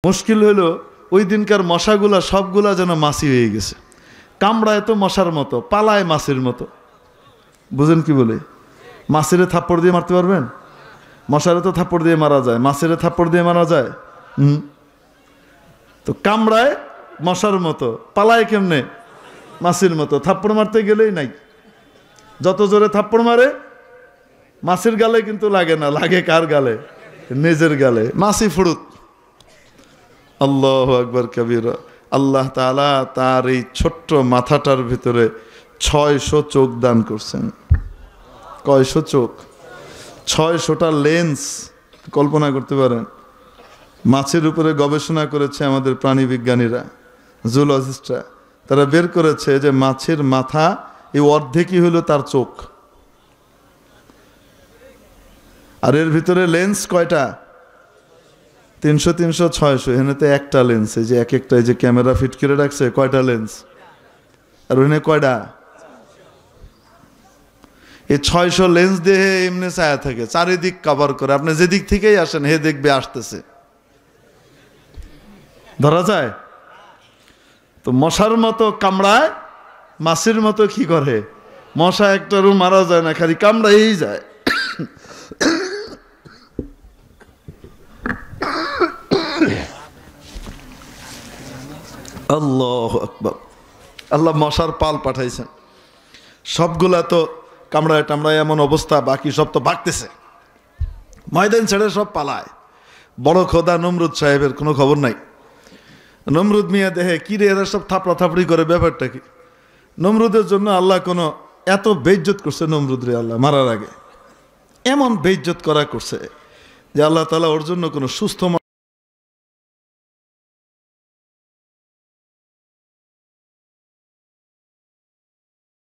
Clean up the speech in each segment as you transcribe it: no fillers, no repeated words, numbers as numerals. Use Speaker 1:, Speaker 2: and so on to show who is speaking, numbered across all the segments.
Speaker 1: মুশকিল হলো ওই দিনকার মশাগুলা সবগুলা যেন মাছি হয়ে গেছে, কামড়ায় তো মশার মতো, পালায় মাছির মতো। বুঝেন কি বলে? মাছিরে থাপ্পড় দিয়ে মারতে পারবেন? মশারে তো থাপ্পড় দিয়ে মারা যায়, মাছিরে থাপ্পড় দিয়ে মারা যায়? তো কামড়ায় মশার মতো, পালায় কেমনে? মাছির মতো। থাপ্পড় মারতে গেলেই নাই, যত জোরে থাপ্পড় মারে মাছির গালে কিন্তু লাগে না, লাগে কার গালে? নিজের গালে। মাছি ফুড়ুত। আল্লাহু আকবার কবীরা। আল্লাহ তাআলা তার এই ছোট্ট মাথাটার ভিতরে 600 চোখ দান করছেন। কয়শো চোখ? 600টা লেন্স। কল্পনা করতে পারেন? মাছের উপরে গবেষণা করেছে আমাদের প্রাণী বিজ্ঞানীরা, জুলজিস্টরা। তারা বের করেছে যে মাছের মাথা এই অর্ধেকই হলো তার চোখ, আর এর ভিতরে লেন্স কয়টা? 300 300 600। এখানে তো একটা লেন্স, এই যে এক একটা এই যে ক্যামেরা ফিট করে রাখছে, কয়টা লেন্স? আর ওখানে কয়টা? এই 600 লেন্স দিয়ে এমনি ছায়া থাকে, চারিদিক কভার করে। আপনি যেদিক থেকেই আসেন হে দেখবে আসতেছে, ধরা যায়? তো মশার মতো কামড়ায়, মাছির মতো কি করে? মশা একটারও মারা যায় না, খালি কামড়াই যায়। আল্লাহু আকবার। আল্লাহ মশার পাল পাঠাইছেন, সবগুলা তো কামড়ায় টামড়ায় এমন অবস্থা, বাকি সব তো ভাগতেছে, ময়দান ছেড়ে সব পালায়। বড় খোদা নমরুদ সাহেবের কোনো খবর নাই। নমরুদ মিয়া দেহে কি রে এরা সব থাপড়া থাপড়ি করে, ব্যাপারটা কি? নমরুদের জন্য আল্লাহ কোনো এত বেইজ্জত করছে নমরুদ রে, আল্লাহ মারার আগে এমন বেইজ্জত করা করছে যে আল্লাহ তাআলা ওর জন্য কোনো সুস্থ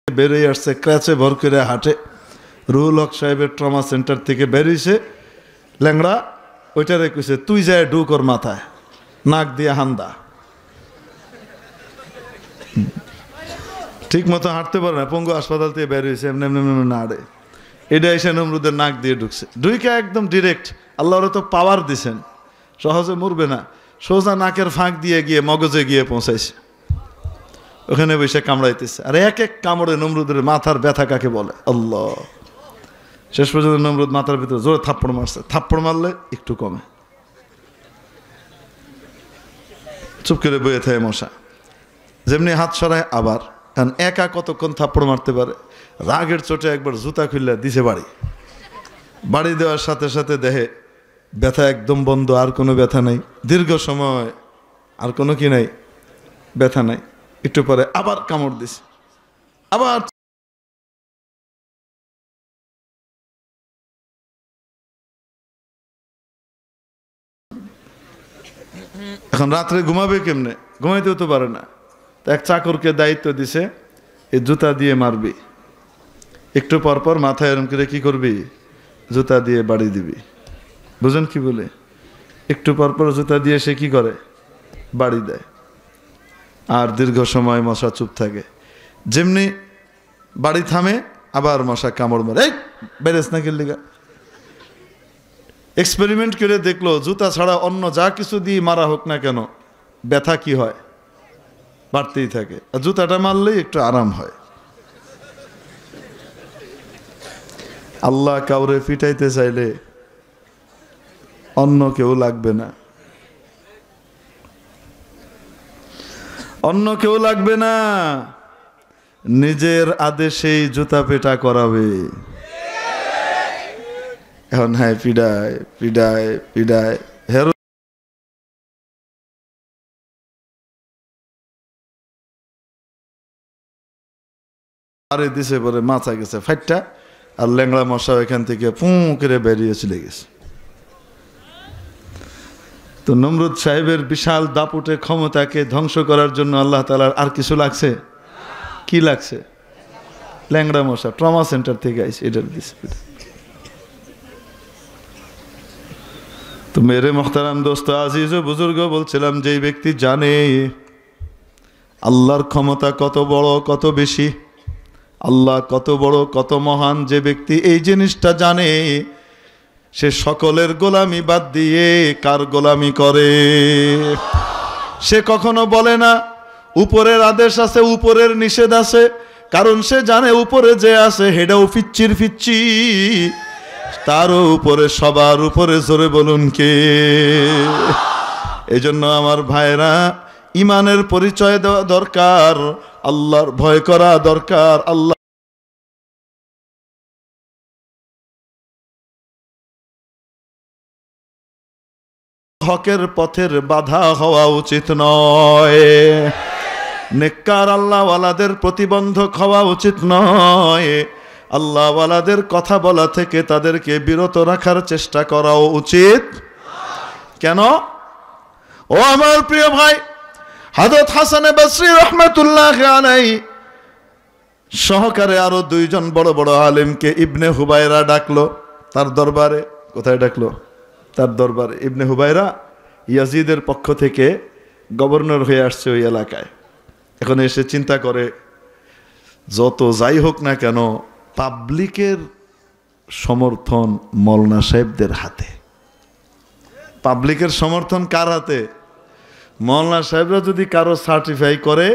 Speaker 1: বেরিয়ে আসছে, ক্র্যাচে ভর করে হাঁটে। রুহুল হক সাহেবের ট্রমা সেন্টার থেকে বেরিয়েছে, ল্যাংড়া। ওইটারে কইছে তুই যায় ঢুক ওর মাথায়, নাক দিয়ে হান্দা। ঠিক মতো হাঁটতে পারে না, পঙ্গু হাসপাতাল থেকে বেরিয়েছে, এমনি এমনি এমনি না হাঁটে। এটা এসে নমরুদের নাক দিয়ে ঢুকছে, ঢুকে একদম ডিরেক্ট। আল্লাহ ওরা তো পাওয়ার দিছেন, সহজে মরবে না, সোজা নাকের ফাঁক দিয়ে গিয়ে মগজে গিয়ে পৌঁছাইছে। ওখানে বসে কামড়াইতেছে, আর এক এক কামড়ে নমরুদের মাথার ব্যথা কাকে বলে আল্লাহ। শেষ পর্যন্ত নমরুদ মাথার ভিতরে জোরে থাপ্পড় মারছে, থাপ্পড় মারলে একটু কমে, চুপ করে বয়ে থাকে মশা। যেমনি হাত সরায় আবার, কারণ একা কতক্ষণ থাপ্পড় মারতে পারে। রাগের চোটে একবার জুতা খুললে দিছে বাড়ি। বাড়ি দেওয়ার সাথে সাথে দেহে ব্যথা একদম বন্ধ, আর কোনো ব্যথা নাই দীর্ঘ সময়, আর কোনো কি নাই, ব্যথা নাই। একটু পরে আবার কামড় দিছে, আবার এখন রাত্রে ঘুমাবে কেমনে? ঘুমাইতেও তো পারে না। তো এক চাকরকে দায়িত্ব দিছে, এই জুতা দিয়ে মারবি, একটু পর পর মাথায় এরম করে কি করবি, জুতা দিয়ে বাড়ি দিবি। বুঝেন কি বলে? একটু পর পর জুতা দিয়ে সে কি করে, বাড়ি দেয়। আর দীর্ঘ সময় মশা চুপ থাকে। যেমনি বাড়ি থামে আবার মশা কামড় মারে, এই বেরেস না কিল্লিগা। এক্সপেরিমেন্ট করে দেখলো জুতা ছাড়া অন্য যা কিছু দিয়ে মারা হোক না কেন, ব্যথা কি হয়, বাড়তেই থাকে। আর জুতাটা মারলেই একটু আরাম হয়। আল্লাহ কাউরে পিটাইতে চাইলে অন্য কেউ লাগবে না, অন্য কেউ লাগবে না, নিজের আদেশেই জুতা পেটা করাবে। এখন হ্যাঁ পিডায় পিডায় পিডায়, হেরো আরে দিছে পরে মাথা গেছে ফাইটটা, আর ল্যাংড়া মশা এখান থেকে পুঁ করে বেরিয়ে চলে গেছে। তো নমরুদ সাহেবের বিশাল দাপুটে ক্ষমতাকে ধ্বংস করার জন্য আল্লাহ তাআলার আর কিছু লাগছে? কি লাগছে? ল্যাংড়া মশা ট্রমা সেন্টার থেকে আইছে, এটার দিছে। তো মেরে মোহতারাম দোস্ত আজিজ ও বুজুর্গ, বলছিলাম যেই ব্যক্তি জানে আল্লাহর ক্ষমতা কত বড় কত বেশি, আল্লাহ কত বড় কত মহান, যে ব্যক্তি এই জিনিসটা জানে সে সকলের গোলামি বাদ দিয়ে কার গোলামি করে? সে কখনো বলে না উপরের আদেশ আছে, উপরের নিষেধ আছে, কারণ সে জানে উপরে যে আছে হেডাও ফিচ্চির ফিচ্চি, তারও উপরে, সবার উপরে, জোরে বলুন কে? এজন্য আমার ভাইরা, ইমানের পরিচয় দেওয়া দরকার, আল্লাহর ভয় করা দরকার। আল্লাহ হকের পথের বাধা হওয়া উচিত নয়, নেককার আল্লাহওয়ালাদের প্রতিবন্ধক হওয়া উচিত নয়, আল্লাহওয়ালাদের কথা বলা থেকে তাদেরকে বিরত রাখার চেষ্টা করাও উচিত। কেন? ও আমার প্রিয় ভাই, হযরত হাসান বসরি রাহমাতুল্লাহি আলাইহি সহকারে আরো দুইজন বড় বড় আলেমকে ইবনে হুবায়রা ডাকলো তার দরবারে। কোথায় ডাকলো? তার দরবারে। ইবনে হুবায়রা ইয়াজিদের পক্ষ থেকে গভর্নর হয়ে আসছে ওই এলাকায়। এখন এসে চিন্তা করে, যত যাই হোক না কেন, পাবলিকের সমর্থন মৌলানা সাহেবদের হাতে। পাবলিকের সমর্থন কার হাতে? মৌলানা সাহেবরা যদি কারো সার্টিফাই করে,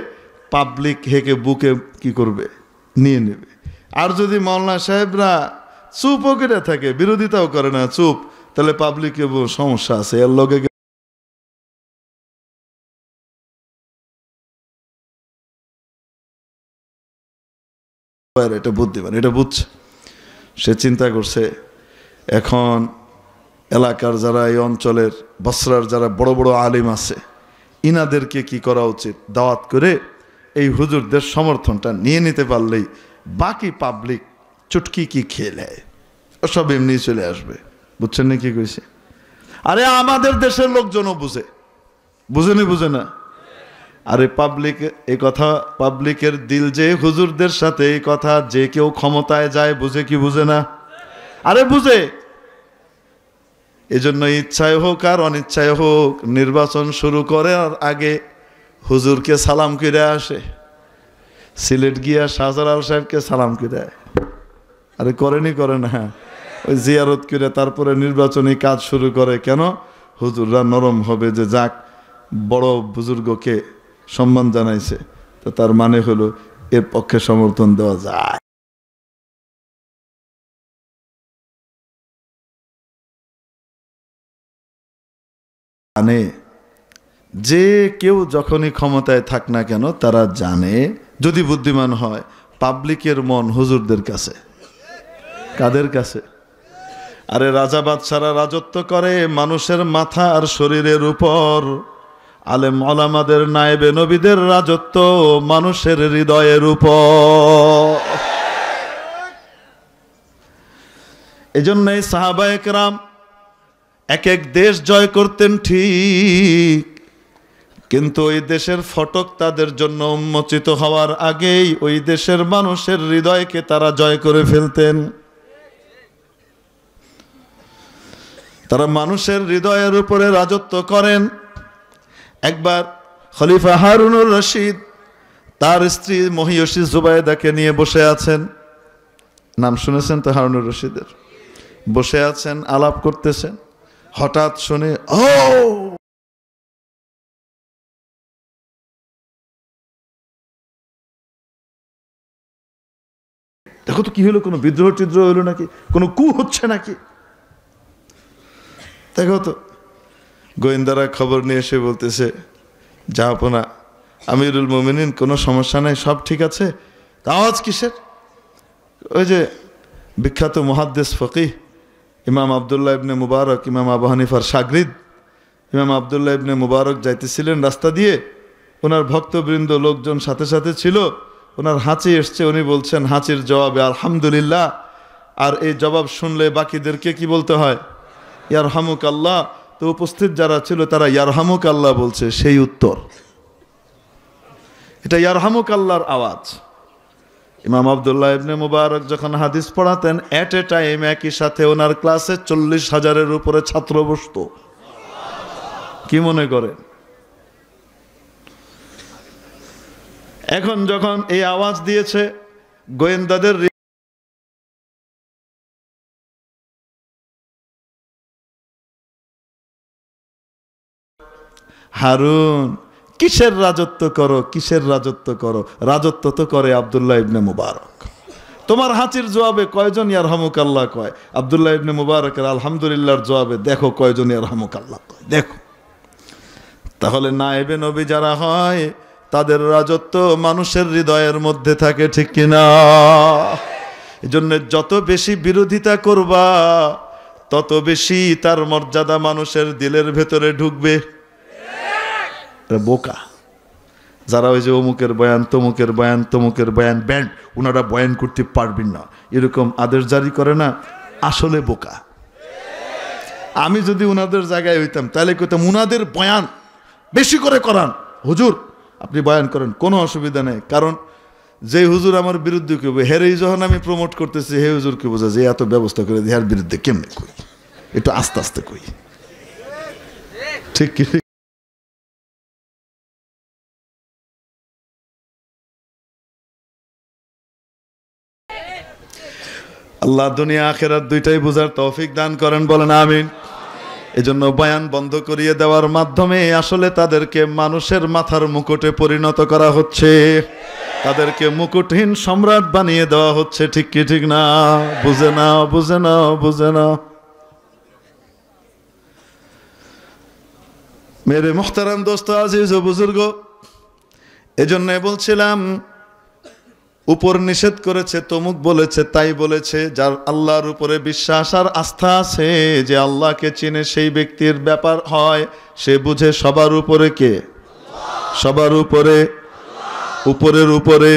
Speaker 1: পাবলিক হেকে বুকে কি করবে? নিয়ে নেবে। আর যদি মৌলানা সাহেবরা চুপও করে থাকে, বিরোধিতাও করে না, চুপ, তাহলে পাবলিকে সমস্যা আছে, এর লগে এটা বুদ্ধিমান, এটা বুঝছে। সে চিন্তা করছে, এখন এলাকার যারা, এই অঞ্চলের বসরার যারা বড় বড় আলিম আছে, ইনাদেরকে কি করা উচিত? দাওয়াত করে এই হুজুরদের সমর্থনটা নিয়ে নিতে পারলেই বাকি পাবলিক চুটকি কি খেয়ে নেয়, সব এমনি চলে আসবে। বুঝছেন না কি কইছে? আরে আমাদের দেশের লোকজনও বুঝে, বুঝেনি? বুঝে না? আরে পাবলিক এই কথা, পাবলিকের দিল যে হুজুরদের সাথে, এই কথা যে কেউ ক্ষমতায় যায় বুঝে কি বুঝে না? আরে বুঝে। এজন্য ইচ্ছায় হোক আর অনিচ্ছায় হোক, নির্বাচন শুরু করে আর আগে হুজুরকে সালাম করে আসে। সিলেট গিয়া শাহজালাল সাহেবকে সালাম করে, আরে করেনি? করে না? ওই জিয়ারত করে তারপরে নির্বাচনী কাজ শুরু করে। কেন? হুজুররা নরম হবে, যে যাক বড় বুজুর্গকে সম্মান জানাইছে, তো তার মানে হলো এর পক্ষে সমর্থন দেওয়া যায়। জানে যে কেউ যখনই ক্ষমতায় থাক না কেন, তারা জানে, যদি বুদ্ধিমান হয়, পাবলিকের মন হুজুরদের কাছে। কাদের কাছে? আরে রাজা বাদশারা রাজত্ব করে মানুষের মাথা আর শরীরের উপর, আলেম ওলামাদের নায়েবে নবীদের রাজত্ব মানুষের হৃদয়ের উপর। এজন্যই সাহাবায়ে কেরাম এক এক দেশ জয় করতেন ঠিক, কিন্তু ওই দেশের ফটক তাদের জন্য উন্মোচিত হওয়ার আগেই ওই দেশের মানুষের হৃদয়কে তারা জয় করে ফেলতেন। তারা মানুষের হৃদয়ের উপরে রাজত্ব করেন। একবার খলিফা হারুনুর রশিদ তার স্ত্রী মহিয়সী জুবাইদাকে নিয়ে বসে আছেন। নাম শুনেছেন তো হারুনুর রশিদের? বসে আছেন, আলাপ করতেছেন, হঠাৎ শুনে, ও দেখো তো কি হলো, কোনো বিদ্রোহ টিদ্রোহ হলো নাকি, কোনো কু হচ্ছে নাকি, দেখো তো। গোয়েন্দারা খবর নিয়ে এসে বলতেছে, জাহাপনা আমিরুল মোমিনিন, কোনো সমস্যা নাই, সব ঠিক আছে। আওয়াজ কিসের? ওই যে বিখ্যাত মুহাদ্দিস ফকিহ ইমাম আবদুল্লাহ ইবনে মুবারক, ইমাম আবু হানিফার শাগরিদ ইমাম আবদুল্লাহ ইবনে মুবারক যাইতেছিলেন রাস্তা দিয়ে, ওনার ভক্তবৃন্দ লোকজন সাথে সাথে ছিল, ওনার হাঁচি এসছে, উনি বলছেন হাঁচির জবাবে আলহামদুলিল্লাহ। আর এই জবাব শুনলে বাকিদেরকে কি বলতে হয়? ইয়ারহামুক আল্লাহ। তো উপস্থিত যারা ছিল তারা ইয়ারহামুক আল্লাহ বলছে, সেই উত্তর। এটা ইয়ারহামুক আল্লাহর আওয়াজ। ইমাম আবদুল্লাহ ইবনে মুবারক যখন হাদিস পড়াতেন, এট এ টাইম একই সাথে ওনার ক্লাসে 40,000-এর উপরে ছাত্র বসত। কি মনে করেন? এখন যখন এই আওয়াজ দিয়েছে, গোয়েন্দাদের হারুন কিসের রাজত্ব করো, কিসের রাজত্ব করো? রাজত্ব তো করে আব্দুল্লাহ ইবনে মুবারক। তোমার হাঁচির জবাবে কয়জন ইয়ারহামুকাল্লাহ কয়? আব্দুল্লাহ ইবনে মুবারকের আলহামদুলিল্লাহর জবাবে দেখো কয়জন ইয়ারহামুকাল্লাহ কয়, দেখো। তাহলে নায়েবে নবী যারা হয় তাদের রাজত্ব মানুষের হৃদয়ের মধ্যে থাকে, ঠিক কিনা? এজন্য যত বেশি বিরোধিতা করবা তত বেশি তার মর্যাদা মানুষের দিলের ভেতরে ঢুকবে। বোকা যারা ওই যে অমুকের বয়ান, তমুকের বয়ান, তমুকের বয়ান, ব্যান্ড, ওনারা বয়ান করতে পারবেন না এরকম আদেশ জারি করে না, আসলে বোকা। আমি যদি উনাদের জায়গায় হইতাম তাহলে কইতাম উনাদের বয়ান বেশি করে করান, হুজুর আপনি বয়ান করেন, কোনো অসুবিধা নেই। কারণ যে হুজুর আমার বিরুদ্ধে কেউ, হেরেই যখন আমি প্রমোট করতেছি, হে হুজুরকে বোঝা যে এত ব্যবস্থা করে দিয়ে বিরুদ্ধে কেমনে কই, একটু আস্তে আস্তে কই, ঠিক কি? আল্লাহ দুনিয়া আখিরাত দুইটাই বোঝার তৌফিক দান করেন, বলেন আমিন। এজন্য বয়ান বন্ধ করিয়ে দেওয়ার মাধ্যমে আসলে তাদেরকে মানুষের মাথার মুকুটে পরিণত করা হচ্ছে, তাদেরকে মুকুটহীন সম্রাট বানিয়ে দেওয়া হচ্ছে, ঠিক কি ঠিক না? বুঝে নাও, বুঝে নাও, বুঝে নাও। মেরে মুহতারাম দোস্ত, আজিজ ও বুজুর্গ, এজন্য বলছিলাম উপর নিষেধ করেছে, তমুক বলেছে, তাই বলেছে। যার আল্লাহর উপরে বিশ্বাস আর আস্থা আছে, যে আল্লাহকে চিনে সেই ব্যক্তির ব্যাপার হয়, সে বুঝে সবার উপরে কে? সবার উপরে, উপরের উপরে।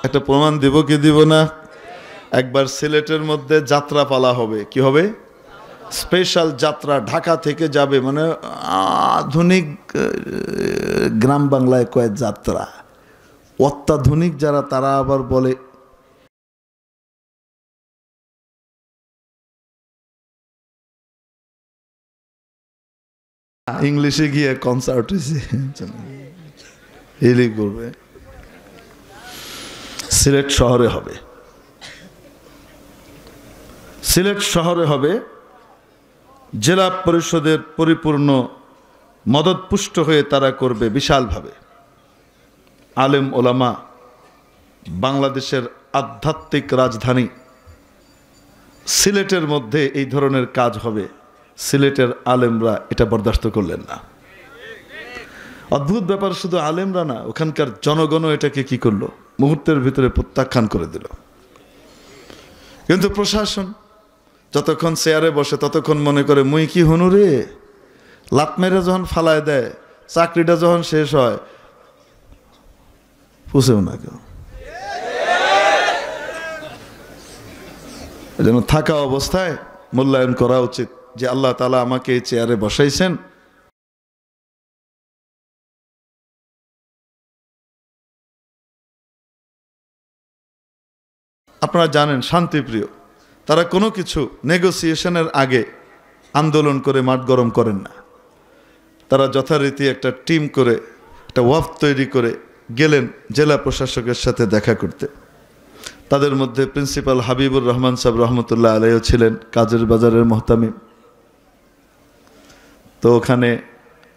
Speaker 1: একটা প্রমাণ দিব কি দিব না? একবার সিলেটের মধ্যে যাত্রা পালা হবে। কি হবে? স্পেশাল যাত্রা, ঢাকা থেকে যাবে, মানে আধুনিক গ্রাম বাংলায় কয়েক যাত্রা। অত্যাধুনিক যারা তারা আবার বলে ইংলিশে গিয়ে কনসার্ট হয়েছে, হিলি করবে। সিলেট শহরে হবে, সিলেট শহরে হবে। জেলা পরিষদের পরিপূর্ণ মদতপুষ্ট হয়ে তারা করবে বিশালভাবে। আলেম ওলামা, বাংলাদেশের আধ্যাত্মিক রাজধানী সিলেটের মধ্যে এই ধরনের কাজ হবে। সিলেটের আলেমরা এটা বরদাস্ত করলেন না। অদ্ভুত ব্যাপার, শুধু আলেমরা না, ওখানকার জনগণও এটাকে কি করলো? মুহূর্তের ভিতরে প্রত্যাখ্যান করে দিল। কিন্তু প্রশাসন যতক্ষণ চেয়ারে বসে ততক্ষণ মনে করে মুই কি হনু রে, লাত মেরে যখন ফালায় দেয়, চাকরিটা যখন শেষ হয়, পুষেও না কেউ। এজন্য থাকা অবস্থায় মূল্যায়ন করা উচিত যে আল্লাহ তাআলা আমাকে এই চেয়ারে বসাইছেন, আপনারা জানেন শান্তিপ্রিয়, তারা কোনো কিছু নেগোসিয়েশনের আগে আন্দোলন করে মাঠ গরম করেন না। তারা যথারীতি একটা টিম করে, একটা ওয়াফদ তৈরি করে গেলেন জেলা প্রশাসকের সাথে দেখা করতে। তাদের মধ্যে প্রিন্সিপাল হাবিবুর রহমান সাহেব রহমতুল্লাহ আলাইহিও ছিলেন, কাজের বাজারের মুহতামিম। তো ওখানে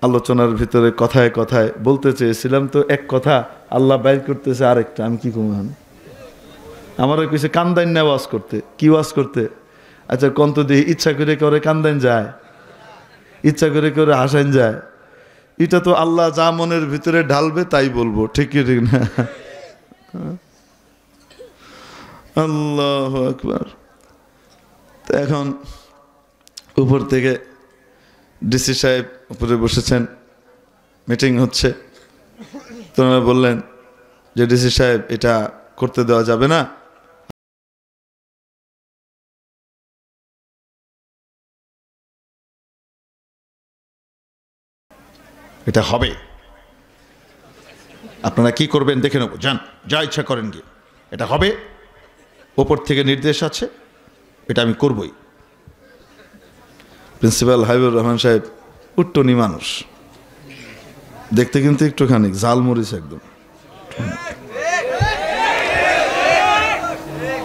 Speaker 1: আলোচনার ভিতরে কথায় কথায় বলতে চেয়েছিলাম, তো এক কথা আল্লাহ বাইর করতেছে আরেকটা, আমি কি করবো? আমারও কিছু কান্দাইন না ওয়াজ করতে। কি ওয়াজ করতে? আচ্ছা কন্ত দিয়ে ইচ্ছা করে করে কান্দাইন যায়, ইচ্ছা করে করে হাসাইন যায়। এটা তো আল্লাহ যা মনের ভিতরে ঢালবে তাই বলবো, ঠিক কি ঠিক না? আল্লাহু আকবার। তো এখন উপর থেকে ডিসি সাহেব উপরে বসেছেন, মিটিং হচ্ছে। তোমরা বললেন যে ডিসি সাহেব এটা করতে দেওয়া যাবে না, এটা হবে, আপনারা কি করবেন দেখে নেব, যান যা ইচ্ছা করেন গিয়ে, এটা হবে, ওপর থেকে নির্দেশ আছে, এটা আমি করবই। প্রিন্সিপাল হাবিবুর রহমান সাহেব উট্টনি মানুষ, দেখতে কিন্তু একটুখানি ঝালমরিচ একদম।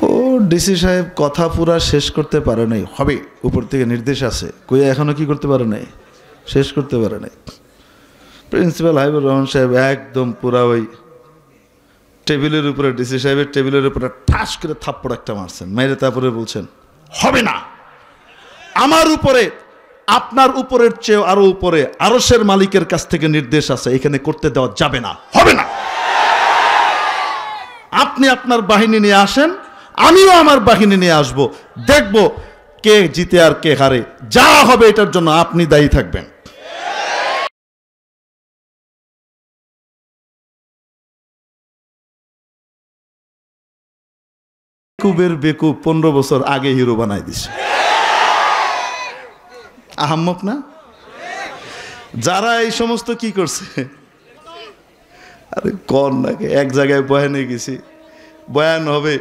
Speaker 1: ও ডিসি সাহেব কথা পুরা শেষ করতে পারে নাই, হবে উপর থেকে নির্দেশ আছে, কই এখনো কি করতে পারে নাই, শেষ করতে পারে নাই। প্রিন্সিপাল হাবিবুর রহমান সাহেব একদম পুরা ওই টেবিলের উপরে ডিসি সাহেবের টেবিলের উপরে ঠাস করে থাপ্পড় একটা মারছেন, মেরে তারপরে বলছেন হবে না, আমার উপরে আপনার উপরের চেয়ে আরো উপরে আরশের মালিকের কাছ থেকে নির্দেশ আছে, এখানে করতে দেওয়া যাবে না, হবে না। আপনি আপনার বাহিনী নিয়ে আসেন, আমিও আমার বাহিনী নিয়ে আসব, দেখব কে জিতে আর কে হারে, যা হবে এটার জন্য আপনি দায়ী থাকবেন। বেকুবের বেকুব 15 বছর আগে হিরো বানাই দিছে। আহাম্মক না? যারা এই সমস্ত কি করছে, আরে কর নাকি, এক জায়গায় বয়ানে গেছি, বয়ান হবে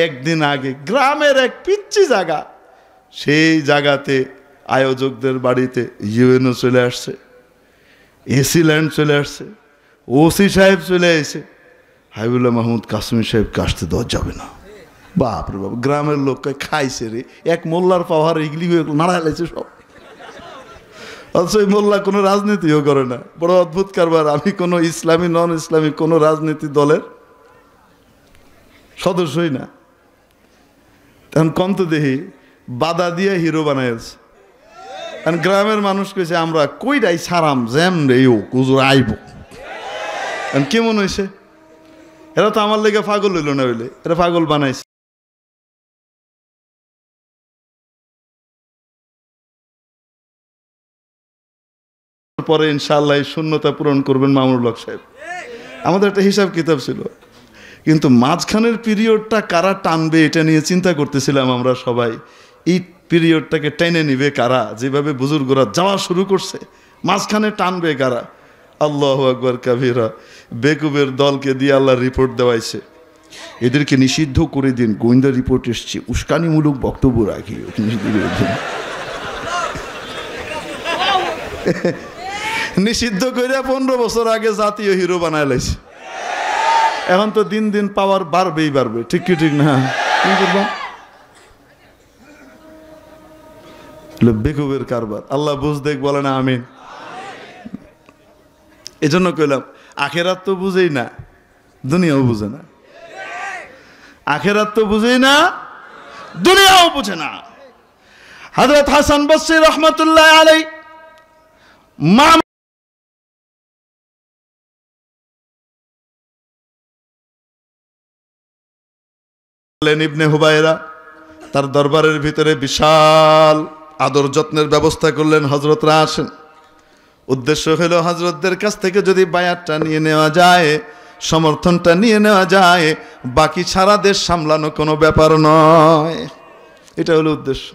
Speaker 1: একদিন আগে গ্রামের এক পিচ্ছি জায়গা, সেই জায়গাতে আয়োজকদের বাড়িতে ইউএনও চলে আসছে, এসি ল্যান্ড চলে আসছে, ওসি সাহেব চলে এসে, হাবিবুল্লাহ মাহমুদ কাসমি সাহেবকে আসতে দেওয়া যাবে না। বাপরে বাপ, গ্রামের লোক খাইছে রে, এক মোল্লার পাওয়ার এগুলি নাড়া লাইছে সব। অথচ এই মোল্লা কোনো রাজনীতিও করে না, বড় অদ্ভুত কারবার। আমি কোনো ইসলামী নন ইসলামী কোনো রাজনীতি দলের সদস্যই না, তখন কম তো দেখি বাধা দিয়ে হিরো বানাইছে। কারণ গ্রামের মানুষ কইছে আমরা কইরাই সারাম জ্যাম রে কুজুর আইব। কেমন হয়েছে, এরা তো আমার লেগে পাগল হইল না, হইলে এরা পাগল বানাইছে। পরে ইনশাআল্লাহ শূন্যতা পূরণ করবেন মামুনুল হক সাহেব। আমাদের একটা হিসাব কিতাব ছিল, কিন্তু মাঝখানের পিরিয়ডটা কারা টানবে এটা নিয়ে চিন্তা করতেছিলাম আমরা সবাই। এই পিরিয়ডটাকে টেনে নিবে কারা, যেভাবে বুজুর্গরা যাওয়া শুরু করছে, মাঝখানে টানবে কারা? আল্লাহু আকবার কাবীরা। বেকুবের দলকে দিয়ে আল্লাহ রিপোর্ট দেওয়াইছে, এদেরকে নিষিদ্ধ করে দিন, গোয়েন্দা রিপোর্ট এসছে, উস্কানিমূলক বক্তব্য রাখি, নিষিদ্ধ করে 15 বছর আগে জাতীয় হিরো বানায় লাইছে। এখন তো দিন দিন পাওয়ার বাড়বেই বাড়বে, ঠিক কি ঠিক না? কি করবো, বেকুবের কারবার। আল্লাহ বুঝ দেখ বলে না আমিন। এজন্য কইলাম আখেরাত তো বুঝেই না, দুনিয়াও বুঝে না। আখেরাত তো বুঝেই না, দুনিয়াও বুঝে না। হযরত হাসান বসরি রহমাতুল্লাহ আলাইহি মা ইবনে হুবায়রা তার দরবারের ভিতরে বিশাল আদর যত্নের ব্যবস্থা করলেন, হযরতরা আসেন। উদ্দেশ্য হলো হযরতদের কাছ থেকে যদি বায়াতটা নিয়ে নেওয়া যায়, সমর্থনটা নিয়ে নেওয়া যায়, বাকি সারা দেশ সামলানো কোনো ব্যাপার নয়। এটা হলো উদ্দেশ্য।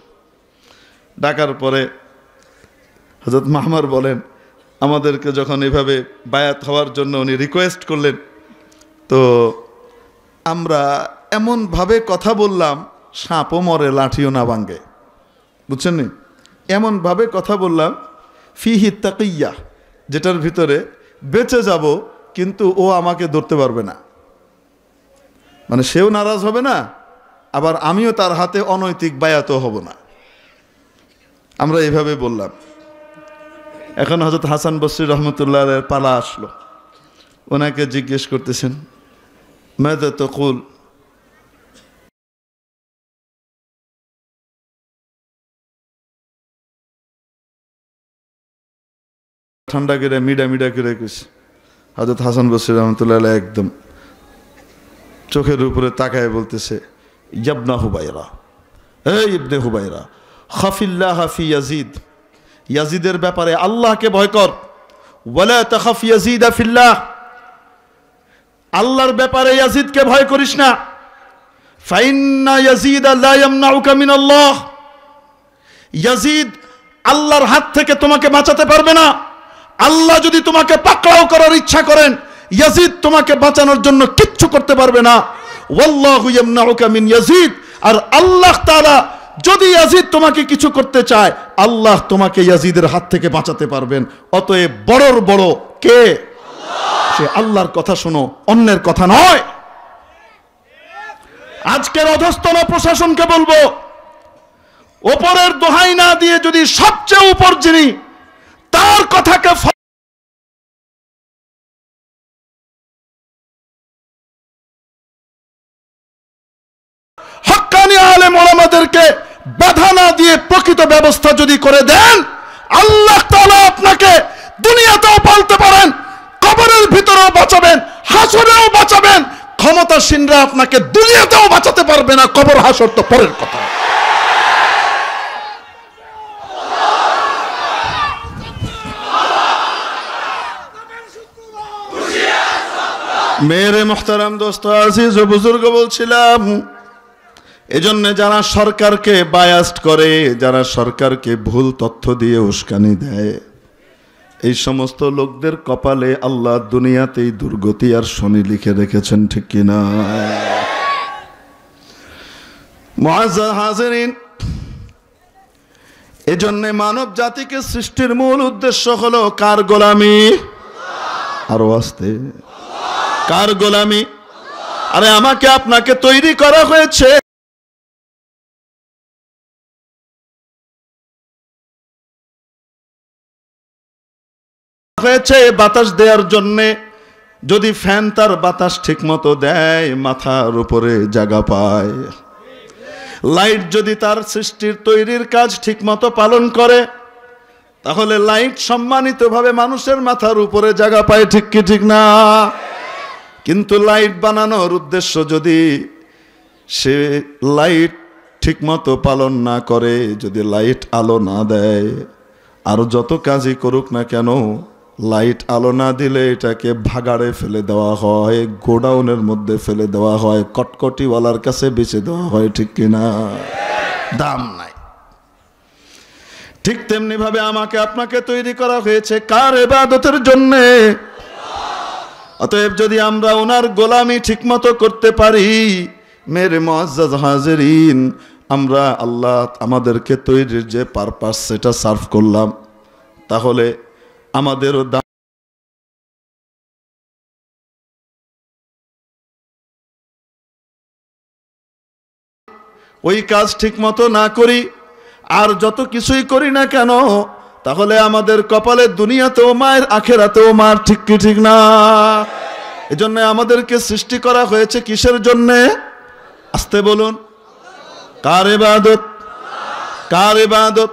Speaker 1: ডাকার পরে হযরত মাহমার বলেন, আমাদেরকে যখন এভাবে বায়াত হওয়ার জন্য উনি রিকোয়েস্ট করলেন, তো আমরা এমনভাবে কথা বললাম সাপও মরে লাঠিও না ভাঙ্গে, বুঝছেন নি? এমনভাবে কথা বললাম ফিহি তাকিয়া, যেটার ভিতরে বেঁচে যাব কিন্তু ও আমাকে ধরতে পারবে না, মানে সেও নারাজ হবে না, আবার আমিও তার হাতে অনৈতিক বায়াতও হব না। আমরা এইভাবে বললাম। এখন হযরত হাসান বসরি রহমতুল্লাহ আলাইহির পালা আসলো, ওনাকে জিজ্ঞেস করতেছেন মাযা তাকুল, ঠান্ডা করে মিডা মিডা করে কইছে। হযরত হাসান বসরি রহমতুল্লাহ আলাইহি একদম চোখের উপরে তাকায় বলতেছে, ইবনা হুবায়রা, এই ইবনে হুবায়রা, খাফিল্লাহ ফি ইয়াজিদ, ইয়াজিদের ব্যাপারে আল্লাহকে ভয় কর। ওয়ালা তাখাফ ইয়াজিদা ফিল্লাহ, আল্লাহর ব্যাপারে ইয়াজিদকে ভয় করিস না। ফাইন্না ইয়াজিদা লা ইয়ামনাউকা মিনাল্লাহ, ইয়াজিদ আল্লাহর হাত থেকে তোমাকে বাঁচাতে পারবে না। আল্লাহ যদি তোমাকে পাকড়াও করার ইচ্ছা করেন, ইয়াজিদ তোমাকে বাঁচানোর জন্য কিচ্ছু করতে পারবে না। ওয়াল্লাহু ইয়ামনাউকা মিন ইয়াজিদ, আর আল্লাহ তাআলা যদি ইয়াজিদ তোমাকে কিছু করতে চায়, আল্লাহ তোমাকে ইয়াজিদের হাত থেকে বাঁচাতে পারবেন। অতএব বড়র বড় কে? আল্লাহ। সে আল্লাহর কথা শোনো, অন্যের কথা নয়। আজকের অধস্তন প্রশাসনকে বলবো, ওপরের দোহাই না দিয়ে যদি সবচেয়ে উপর যিনি তার কথাকে আমাদেরকে বাধা না দিয়ে প্রকৃত ব্যবস্থা যদি করে দেন, আল্লাহ তাআলা আপনাকে দুনিয়াতেও পালতে পারেন, কবরের ভিতরেও বাঁচাবেন, হাসরেও বাঁচাবেন। ক্ষমতাসীনরা আপনাকে দুনিয়াতেও বাঁচাতে পারবে না, কবর হাসর তো পরের কথা। মেরে মুহতারাম দোস্ত আজিজ ও বুজুর্গ, বলছিলাম এজন্য যারা সরকারকে বায়াস্ট করে, যারা সরকারকে ভুল তথ্য দিয়ে উস্কানি দেয়, এই সমস্ত লোকদের কপালে আল্লাহ দুনিয়াতেই দুর্গতি আর শনি লিখে রেখেছেন, ঠিক কিনা? মুআজ্জাজ হাজিরিন, এজন্য মানব জাতিকে সৃষ্টির মূল উদ্দেশ্য হলো কার গোলামি? আরো আস্তে, কার গোলামি? আরে আমাকে আপনাকে তৈরি করা হয়েছে বাতাস দেওয়ার জন্যে। যদি ফ্যান তার বাতাস ঠিক মতো দেয়, মাথার উপরে জায়গা পায়। লাইট যদি তার সৃষ্টির তৈরির কাজ ঠিক মতো পালন করে, তাহলে লাইট সম্মানিতভাবে মানুষের মাথার উপরে জায়গা পায়, ঠিক কি ঠিক না? কিন্তু লাইট বানানোর উদ্দেশ্য যদি সে লাইট ঠিক মতো পালন না করে, যদি লাইট আলো না দেয়, আর যত কাজই করুক না কেন, লাইট আলো না দিলে এটাকে ভাগাড়ে ফেলে দেওয়া হয়, গোডাউনের মধ্যে ফেলে দেওয়া হয়, কটকটিওয়ালার কাছে বেচে দেওয়া হয়, ঠিক কিনা? দাম নাই। ঠিক তেমনি ভাবে আমাকে আপনাকে তৈরি করা হয়েছে কার ইবাদতের জন্যে? অতএব যদি আমরা ওনার গোলামি ঠিকমতো করতে পারি, মেরে মুআজ্জাজ হাজিরিন, আমরা আল্লাহ আমাদেরকে তৈরির যে পারপাস সেটা সার্ভ করলাম, তাহলে আমাদেরও ওই কাজ ঠিকমতো না করি, আর যত কিছুই করি না কেন, তাহলে আমাদের কপালে দুনিয়াতেও মার, আখেরাতেও মার, ঠিক কি ঠিক না? এজন্য আমাদেরকে সৃষ্টি করা হয়েছে কিসের জন্যে? আস্তে বলুন, কার ইবাদত? কার ইবাদত?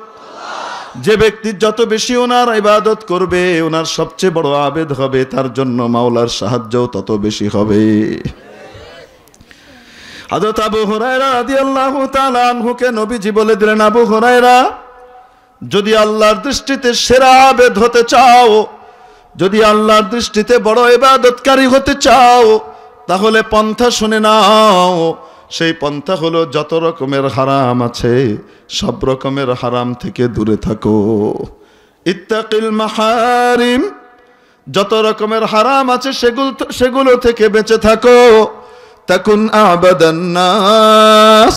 Speaker 1: যে ব্যক্তি যত বেশি ওনার ইবাদত করবে, ওনার সবচেয়ে বড় আবেদ হবে, তার জন্য মাওলার সাহায্যও তত বেশি হবে। হযরত আবু হুরায়রা রাদিয়াল্লাহু তাআলা আনহুকে নবীজি বলে দিলেন, আবু হুরায়রা, যদি আল্লাহর দৃষ্টিতে সেরা আবেদ হতে চাও, যদি আল্লাহর দৃষ্টিতে বড় ইবাদতকারী হতে চাও, তাহলে পন্থা শুনে নাও। সেই পন্থা হলো যত রকমের হারাম আছে সব রকমের হারাম থেকে দূরে থাকো। ইত্তাকিল মাহারিম, যত রকমের হারাম আছে সেগুলো থেকে বেঁচে থাকো। তাকুন আবাদান নাস,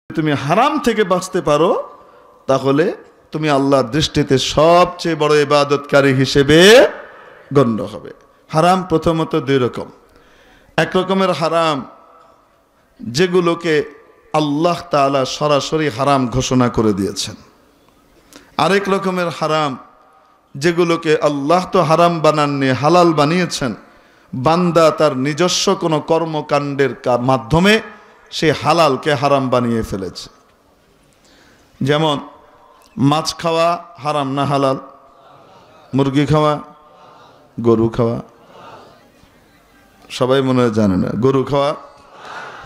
Speaker 1: তুমি হারাম থেকে বাঁচতে পারো, তাহলে তুমি আল্লাহর দৃষ্টিতে সবচেয়ে বড় ইবাদতকারী হিসেবে গণ্য হবে। হারাম প্রথমত দুই রকম। এক রকমের হারাম যেগুলোকে আল্লাহ তাআলা সরাসরি হারাম ঘোষণা করে দিয়েছেন। আরেক রকমের হারাম যেগুলোকে আল্লাহ তো হারাম বানাননি, হালাল বানিয়েছেন, বান্দা তার নিজস্ব কোনো কর্মকাণ্ডের মাধ্যমে সে হালালকে হারাম বানিয়ে ফেলেছে। যেমন মাছ খাওয়া হারাম না হালাল? মুরগি খাওয়া, গরু খাওয়া, সবাই মনে হয় জানে না। গরু খাওয়া,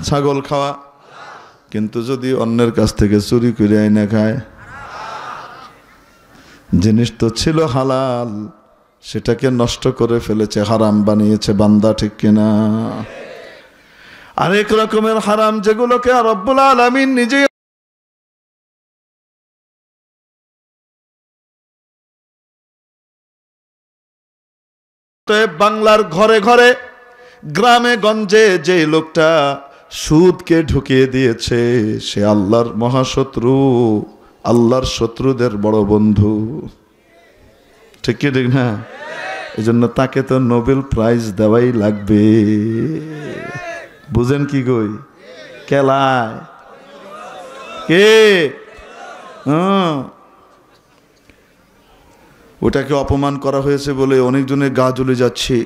Speaker 1: ছাগল খাওয়া, কিন্তু যদি অন্যের কাছ থেকে চুরি করে আইনা খায়, জিনিস তো ছিল হালাল, সেটাকে নষ্ট করে ফেলেছে, হারাম বানিয়েছে বান্দা, ঠিক কিনা? আরেক রকমের হারাম যেগুলোকে রব্বুল আলামিন নিজে বাংলার ঘরে ঘরে গ্রামে গঞ্জে যে লোকটা সুদকে ঢুকিয়ে দিয়েছে, সে আল্লাহর মহাশত্রু, আল্লাহর শত্রুদের বড় বন্ধু, ঠিক কি ঠিক না? এই জন্য তাকে তো নোবেল প্রাইজ দেওয়াই লাগবে। বুঝেন কি কই? কেলায় কে? ওটাকে অপমান করা হয়েছে বলে অনেকজনের গা জ্বলে যাচ্ছে।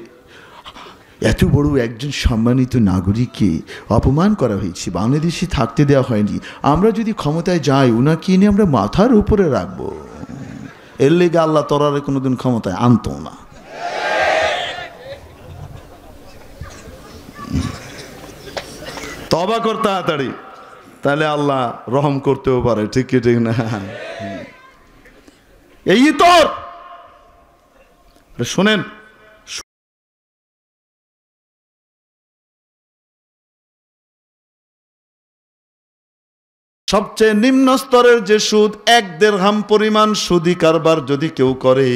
Speaker 2: এত বড় একজন সম্মানিত নাগরিককে অপমান করা হয়েছে, বাংলাদেশে থাকতে দেওয়া হয়নি। আমরা যদি ক্ষমতায় যাই ওনাকে এনে আমরা মাথার উপরে রাখবো। এর লেগে আল্লাহ তরারে কোনোদিন ক্ষমতায় আনতো না।
Speaker 1: তওবা কর তাড়াতাড়ি, তাহলে আল্লাহ রহম করতেও পারে। ঠিক কি ঠিক না? এই তোর শোনেন, সবচেয়ে নিম্ন স্তরের যে সুদ, 1 দিরহাম পরিমাণ সুদি কারবার যদি কেউ করে,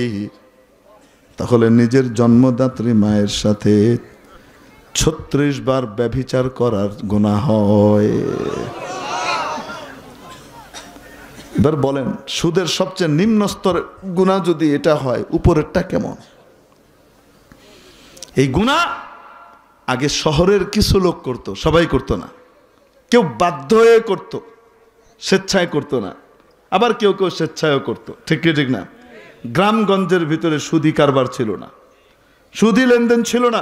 Speaker 1: তাহলে নিজের জন্মদাত্রী মায়ের সাথে 36 বার ব্যভিচার করার গুনাহ হয়। এবার বলেন, সুদের সবচেয়ে নিম্ন স্তরের গুনাহ যদি এটা হয়, উপরেরটা কেমন? এই গুনাহ আগে শহরের কিছু লোক করত, সবাই করত না। কেউ বাধ্য হয়ে করত, স্বেচ্ছায় করতো না। আবার কেউ কেউ স্বেচ্ছায়ও করতো। ঠিক কি ঠিক না? গ্রামগঞ্জের ভিতরে সুদি কারবার ছিল না, সুদি লেনদেন ছিল না,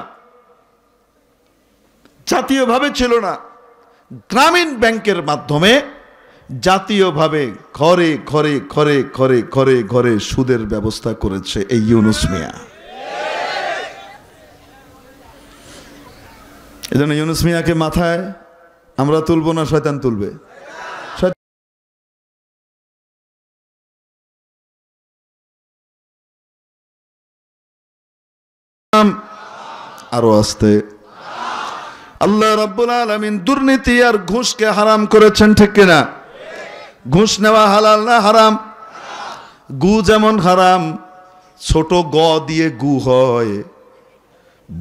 Speaker 1: জাতীয়ভাবে ছিল না। গ্রামীণ ব্যাংকের মাধ্যমে জাতীয়ভাবে ঘরে ঘরে ঘরে ঘরে ঘরে ঘরে সুদের ব্যবস্থা করেছে এই ইউনুস মিয়া। এজন্য ইউনুস মিয়াকে মাথায় আমরা তুলবো না, শয়তান তুলবে। আরো আসতে, আল্লাহ রাব্বুল আলামিন দুর্নীতি আর ঘুষকে হারাম করেছেন। ঠিক কিনা? ঘুষ নেওয়া হালাল না হারাম? গু যেমন হারাম, ছোট গ দিয়ে গু হয়,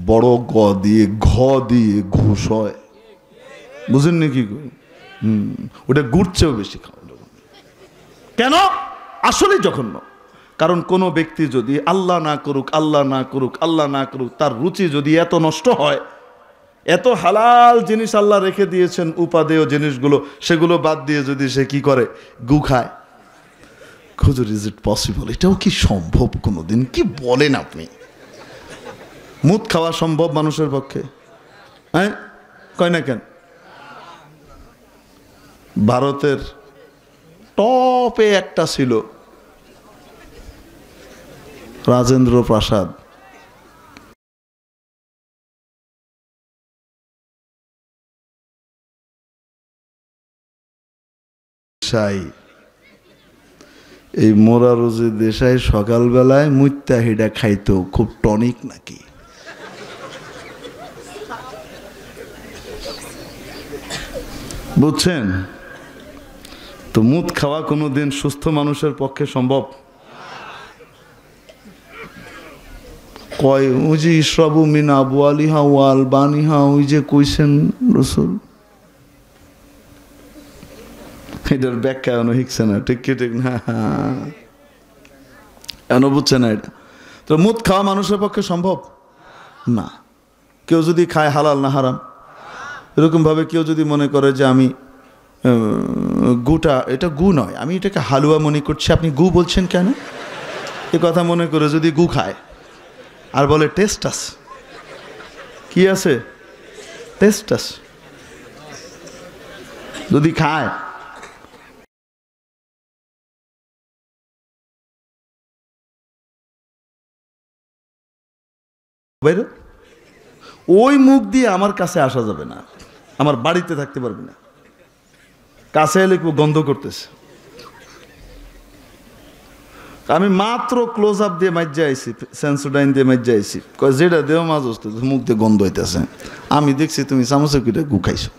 Speaker 1: বড় গ দিয়ে ঘ দিয়ে ঘুষ হয়। বুঝেন নাকি? ওটা গুড়ছেও বেশি খাওয়া। কেন? আসলে জঘন্য। কারণ কোনো ব্যক্তি যদি আল্লাহ না করুক, আল্লাহ না করুক, আল্লাহ না করুক, তার রুচি যদি এত নষ্ট হয়, এত হালাল জিনিস আল্লাহ রেখে দিয়েছেন উপাদেয় জিনিসগুলো, সেগুলো বাদ দিয়ে যদি সে কি করে? গু খায়। খুজুর, ইজ ইট পসিবল? এটাও কি সম্ভব কোনোদিন? কি বলেন আপনি? মুদ খাওয়া সম্ভব মানুষের পক্ষে? হ্যাঁ, কয় না কেন? ভারতের টপে একটা ছিল রাজেন্দ্র প্রাসাদ। এই মোরারুজি দেশাই সকালবেলায় মুত্তাহিডা খাইতো, খুব টনিক নাকি। বুঝছেন তো? মুদ খাওয়া কোনোদিন সুস্থ মানুষের পক্ষে সম্ভব? কয় ওই যে ইশরাবু মিন আবওয়ালিহা ওয়া আলবানিহা, ওই যে কইছেন রাসূল, এটার ব্যাখ্যা এখনো শিখছে না। ঠিক কি ঠিক না? এখনো বুঝছে না এটা। তো মুদ খাওয়া মানুষের পক্ষে সম্ভব না। কেউ যদি খায়, হালাল না হারাম? এরকম ভাবে কেউ যদি মনে করে যে আমি গুটা, এটা গু নয়, আমি এটাকে হালুয়া মনে করছি, আপনি গু বলছেন কেন? এ কথা মনে করে যদি গু খায় আর বলে টেস্ট আছে, কি আছে? টেস্ট আছে, যদি খায়, ওই মুখ দিয়ে আমার কাছে আসা যাবে না, আমার বাড়িতে থাকতে পারবে না। কাছে এলে গন্ধ করতেছে। আমি মাত্র ক্লোজ আপ দিয়ে মাইজে আইছি, সেন্সোডাইন দিয়ে মাইজে আইছি, যেটা দেও মাছ মুখ দিয়ে গন্ধ হইতেছে। আমি দেখছি তুমি চামচে কিটা গু খাইছো।